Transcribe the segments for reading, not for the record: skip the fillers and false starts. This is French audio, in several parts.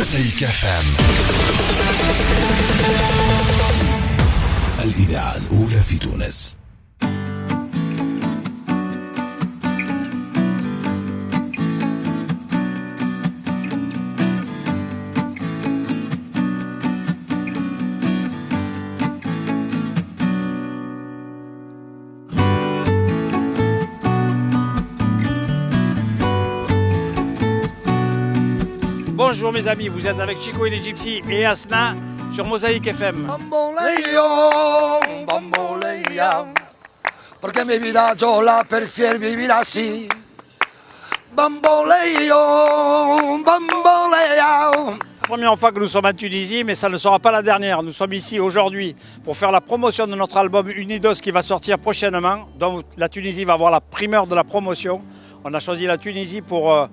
موزايك اف ام، الإذاعة الأولى في تونس. Bonjour mes amis, vous êtes avec Chico et les Gypsies et Asna sur Mosaïque FM. Bamboleo, bambolea, perché mi vida sola per fier vivere así. Bamboleo, bambolea. Première fois que nous sommes en Tunisie, mais ça ne sera pas la dernière. Nous sommes ici aujourd'hui pour faire la promotion de notre album Unidos qui va sortir prochainement. Donc la Tunisie va avoir la primeur de la promotion. On a choisi la Tunisie pour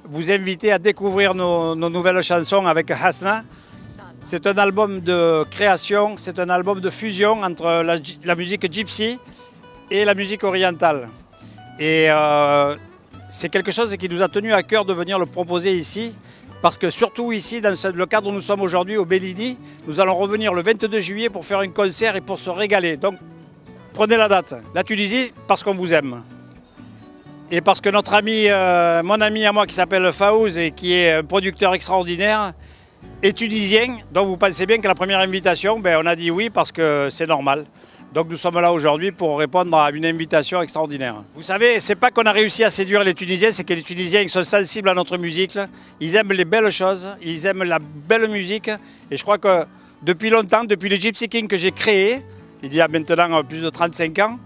vous inviter à découvrir nos nouvelles chansons avec Hasna. C'est un album de création, c'est un album de fusion entre la musique gypsy et la musique orientale. Et c'est quelque chose qui nous a tenu à cœur de venir le proposer ici, parce que surtout ici, dans le cadre où nous sommes aujourd'hui au Bellini, nous allons revenir le 22 juillet pour faire un concert et pour se régaler. Donc prenez la date. La Tunisie, parce qu'on vous aime. Et parce que notre ami, mon ami à moi qui s'appelle Faouz et qui est un producteur extraordinaire, est tunisien. Donc vous pensez bien que la première invitation, on a dit oui parce que c'est normal. Donc nous sommes là aujourd'hui pour répondre à une invitation extraordinaire. Vous savez, c'est pas qu'on a réussi à séduire les Tunisiens, c'est que les Tunisiens ils sont sensibles à notre musique. Ils aiment les belles choses, ils aiment la belle musique. Et je crois que depuis longtemps, depuis les Gypsy Kings que j'ai créés, il y a maintenant plus de 35 ans,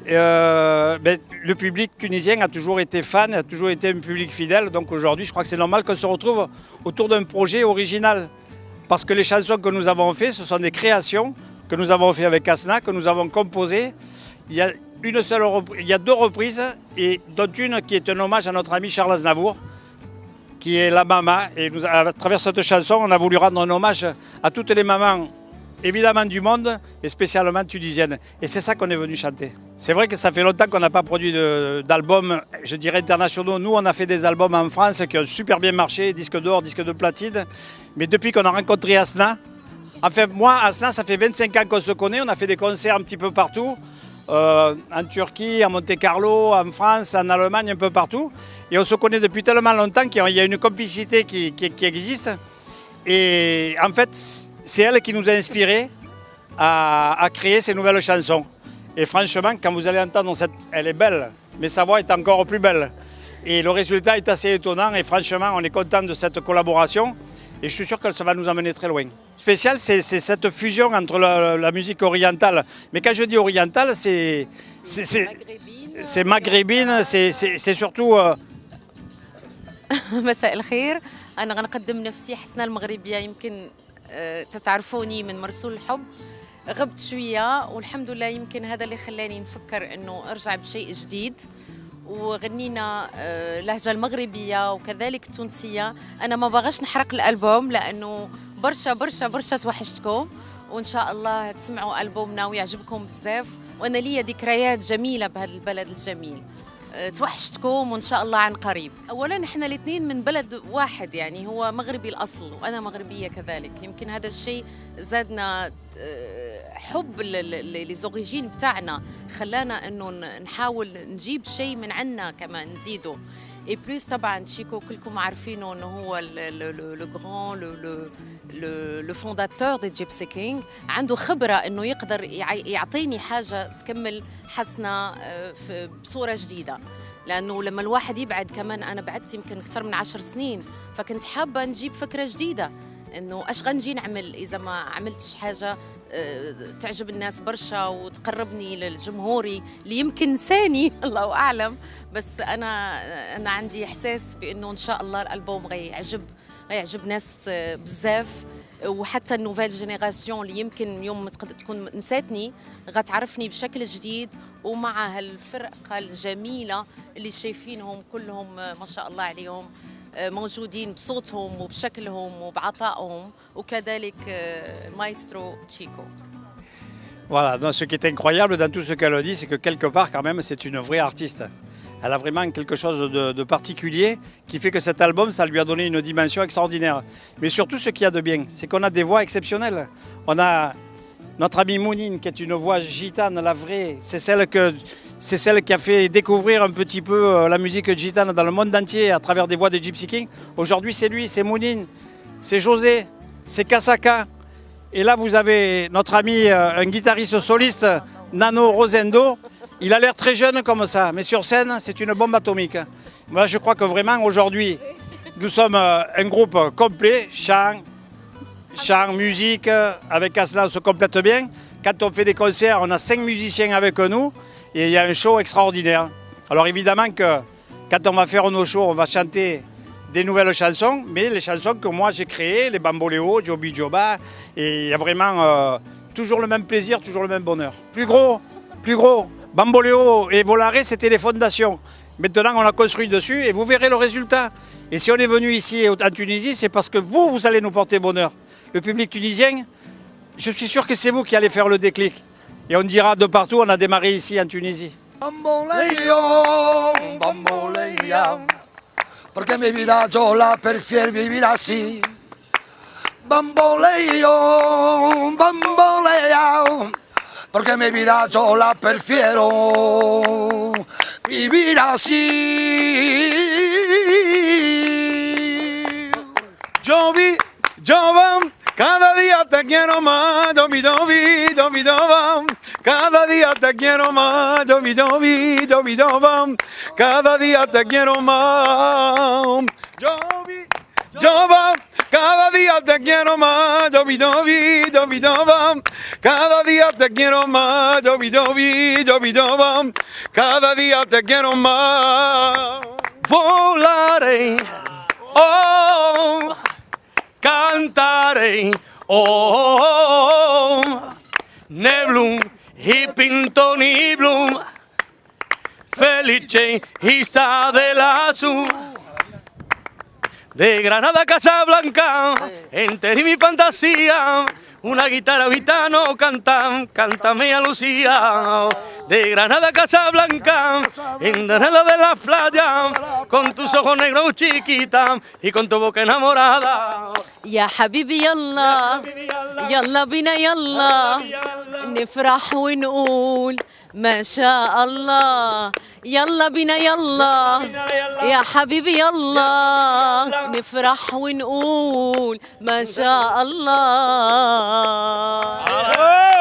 le public tunisien a toujours été fan, a toujours été un public fidèle. Donc aujourd'hui, je crois que c'est normal qu'on se retrouve autour d'un projet original. Parce que les chansons que nous avons faites, ce sont des créations que nous avons fait avec Asna, que nous avons composées. Il y a deux reprises, et dont une qui est un hommage à notre ami Charles Aznavour, qui est la maman. Et à travers cette chanson, on a voulu rendre un hommage à toutes les mamans, évidemment du monde, mais spécialement tunisiennes. Et c'est ça qu'on est venu chanter. C'est vrai que ça fait longtemps qu'on n'a pas produit d'albums, je dirais, internationaux. Nous, on a fait des albums en France qui ont super bien marché, disque d'or, disque de platine. Mais depuis qu'on a rencontré Asna, enfin moi, Asna, ça fait 25 ans qu'on se connaît. On a fait des concerts un petit peu partout, en Turquie, à Monte-Carlo, en France, en Allemagne, un peu partout. Et on se connaît depuis tellement longtemps qu'il y a une complicité qui existe. Et en fait, c'est elle qui nous a inspirés à créer ces nouvelles chansons. Et franchement, quand vous allez entendre elle est belle, mais sa voix est encore plus belle. Et le résultat est assez étonnant et franchement, on est content de cette collaboration. Et je suis sûr que ça va nous amener très loin. Spécial, c'est cette fusion entre la musique orientale. Mais quand je dis orientale, c'est maghrébine, c'est surtout... مساء الخير، أنا غنقدم نفسي حسنة المغربية. يمكن تتعرفوني من مرسول الحب. غبت شوية والحمد لله، يمكن هذا اللي خلاني نفكر إنه أرجع بشيء جديد. وغنينا لهجة المغربية وكذلك تونسية. أنا ما بغاش نحرق الألبوم لأنه برشا برشا برشا توحشتكم، وإن شاء الله تسمعوا ألبومنا ويعجبكم بزاف. وأنا ليا ذكريات جميلة بهذا البلد الجميل. توحشتكم وإن شاء الله عن قريب. أولاً إحنا الاثنين من بلد واحد، يعني هو مغربي الأصل وأنا مغربية كذلك. يمكن هذا الشيء زادنا حب لزوريجين بتاعنا، خلانا إنه نحاول نجيب شيء من عنا كمان نزيده. اي بلوس طبعا تشيكو كلكم عارفينه انه هو لو غران لو فونداتور دي جيبسي كينج، عنده خبره انه يقدر يعطيني حاجه تكمل حسنه بصوره جديده. لانه لما الواحد يبعد، كمان انا بعدت يمكن اكثر من 10 سنين، فكنت حابه نجيب فكره جديده انه ايش غنجي نعمل اذا ما عملتش حاجه تعجب الناس برشا وتقربني للجمهوري اللي يمكن نساني الله اعلم. بس انا عندي احساس بانه ان شاء الله الالبوم غيعجب ناس بزاف، وحتى النوفيل جينيراسيون اللي يمكن يوم تكون نساتني غتعرفني بشكل جديد، ومع هالفرقه الجميله اللي شايفينهم كلهم ما شاء الله عليهم موجودين بصوتهم وبشكلهم وبعطائهم، وكذلك مايسترو تشيكو. Voilà, donc ce qui est incroyable dans tout ce qu'elle dit, c'est que quelque part quand même c'est une vraie artiste. Elle a vraiment quelque chose de particulier qui fait que cet album, ça lui a donné une dimension extraordinaire. Mais surtout, ce qu'il y a de bien, c'est qu'on a des voix exceptionnelles. On a notre amie Mounine, qui est une voix gitane, la vraie. C'est celle qui a fait découvrir un petit peu la musique gitane dans le monde entier à travers des voix des Gypsy Kings. Aujourd'hui, c'est lui, c'est Mounine, c'est José, c'est Kasaka. Et là, vous avez notre ami, un guitariste soliste, Nano Rosendo. Il a l'air très jeune comme ça, mais sur scène, c'est une bombe atomique. Moi, je crois que vraiment, aujourd'hui, nous sommes un groupe complet, chant, musique, avec Aslan, on se complète bien. Quand on fait des concerts, on a 5 musiciens avec nous et il y a un show extraordinaire. Alors évidemment que quand on va faire nos shows, on va chanter des nouvelles chansons, mais les chansons que moi j'ai créées, les Bamboléo, Joby Joba, et il y a vraiment toujours le même plaisir, toujours le même bonheur. Plus gros. Bamboléo et Volare, c'était les fondations. Maintenant, on a construit dessus et vous verrez le résultat. Et si on est venu ici en Tunisie, c'est parce que vous allez nous porter bonheur. Le public tunisien, je suis sûr que c'est vous qui allez faire le déclic. Et on dira de partout, on a démarré ici en Tunisie. Bamboleo, bambolea, porque mi vida yo la prefiero vivir así. Bamboleo, bambolea, porque mi vida yo la prefiero vivir así. Joby, Jovan, cada día te quiero más, Joby, Joby, Joby, Jovan. Cada día te quiero más, Joby, Joby, Joby, Jovan. Cada día te quiero más, Joby, Jovan. Cada día te quiero más, Joby, Joby, Joby, Jovan. Cada día te quiero más, Joby, Joby, Joby, Jovan. Cada día te quiero más. Volaré, oh, cantaré, oh, Neblum, y Pintoni Blum, Felice, Isa de la Azul. De Granada a Casablanca, enteré mi fantasía. Una guitarra gitano cántame a Lucía. De Granada a Casablanca, en Granada de la playa, con tus ojos negros chiquita y con tu boca enamorada. يا حبيبي يلا يلا بينا يلا نفرح ونقول ما شاء الله يلا بينا يلا يا حبيبي يلا نفرح ونقول ما شاء الله.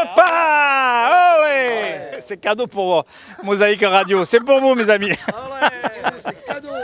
Opa! Olé! C'est cadeau pour Mosaïque Radio. C'est pour vous, mes amis. C'est cadeau.